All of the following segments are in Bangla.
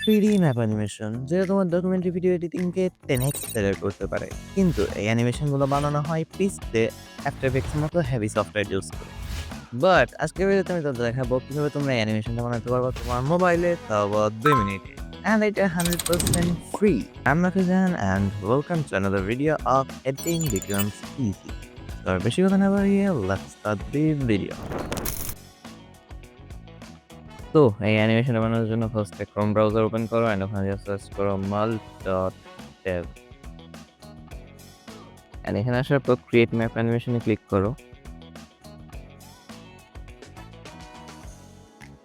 3D ম্যাপ অ্যানিমেশন যেটা তোমার ডকুমেন্টারি ভিডিও এডিটিংকে 10x বেটার করতে পারে। কিন্তু এই অ্যানিমেশনগুলো বানানো হয় পিক্সে আফটার এফেক্টসের মতো হেভি সফটওয়্যার ইউজ করে। বাট আজকের ভিডিওতে আমি তোমাদের দেখাবো কিভাবে তোমরা এই অ্যানিমেশনটা বানাতে পারবা তোমার মোবাইলে, তাও আবার 2 মিনিটে। And এটা 100% free. I'm Nafizan and welcome to another video of Editing Becomes Easy. So বেশি কথা না বাড়িয়ে let's start the video. তো এই অ্যানিমেশনটা বানানোর জন্য ফার্স্টে ক্রোম ব্রাউজার ওপেন করো এন্ড ওখানে জাস্ট সার্চ করো mul.dev এন্ড এখানে আসার পর ক্রিয়েট ম্যাপ অ্যানিমেশনে ক্লিক করো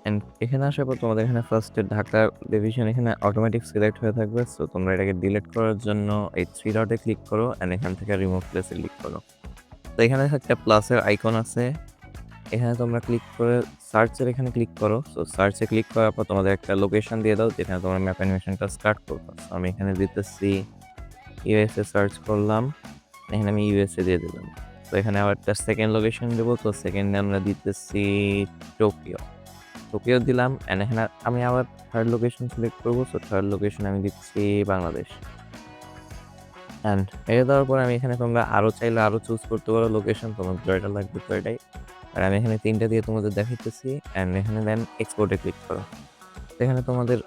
এন্ড এখানে আসার পর তোমাদের এখানে ফার্স্টে ঢাকা ডিভিশন এখানে অটোমেটিক সিলেক্ট হয়ে থাকবে। সো তোমরা এটাকে ডিলিট করার জন্য এই থ্রি ডটে ক্লিক করো এন্ড এখান থেকে রিমুভ প্লেসে ক্লিক করো। তো এখানে একটা প্লাসের আইকন আছে, এখানে তোমরা ক্লিক করে সার্চের এখানে ক্লিক করো। সো সার্চে ক্লিক করার পর তোমাদের একটা লোকেশন দিয়ে দাও যেখানে তোমরা ম্যাপ অ্যানিমেশনটা স্টার্ট করবে। সো আমি এখানে দিতেছি ইউএসএ, সার্চ করলাম, এখানে আমি ইউএসএ দিয়ে দিলাম। তো এখানে আবার একটা সেকেন্ড লোকেশন দেবো। তো সেকেন্ডে আমরা দিতেছি টোকিও দিলাম অ্যান্ড এখানে আমি আবার থার্ড লোকেশন সিলেক্ট করবো। সো থার্ড লোকেশন আমি দিচ্ছি বাংলাদেশ। অ্যান্ড এটা দেওয়ার পর আমি এখানে তোমরা আরও চাইলে আরও চুজ করতে পারো লোকেশন, তোমার যেটা লাগবে তো এটাই। আর আমি এখানে 3টা দিয়ে তোমাদের দেখাইতেছি অ্যান্ড এখানে দেন এক্সপোর্টে ক্লিক করো। এখানে তোমাদের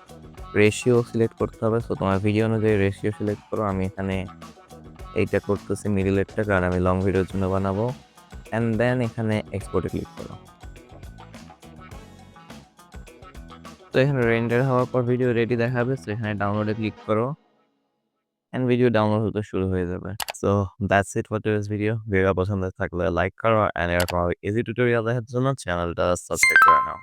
রেশিও সিলেক্ট করতে হবে। সো তোমার ভিডিও অনুযায়ী রেশিও সিলেক্ট করো। আমি এখানে এইটা করতেছি মিডিলেরটা, কারণ আমি লং ভিডিওর জন্য বানাবো। অ্যান্ড দেন এখানে এক্সপোর্টে ক্লিক করো। তো এখানে রেন্ডার হওয়ার পর ভিডিও রেডি দেখাবে। সো এখানে ডাউনলোডে ক্লিক করো অ্যান্ড ভিডিও ডাউনলোড হতে শুরু হয়ে যাবে। So that's it for today's video. Video পছন্দ থাকলে লাইক করো অ্যান্ড এরকম ইজি টিউটোরিয়াল দেখার জন্য চ্যানেলটা সাবস্ক্রাইব করে নাও।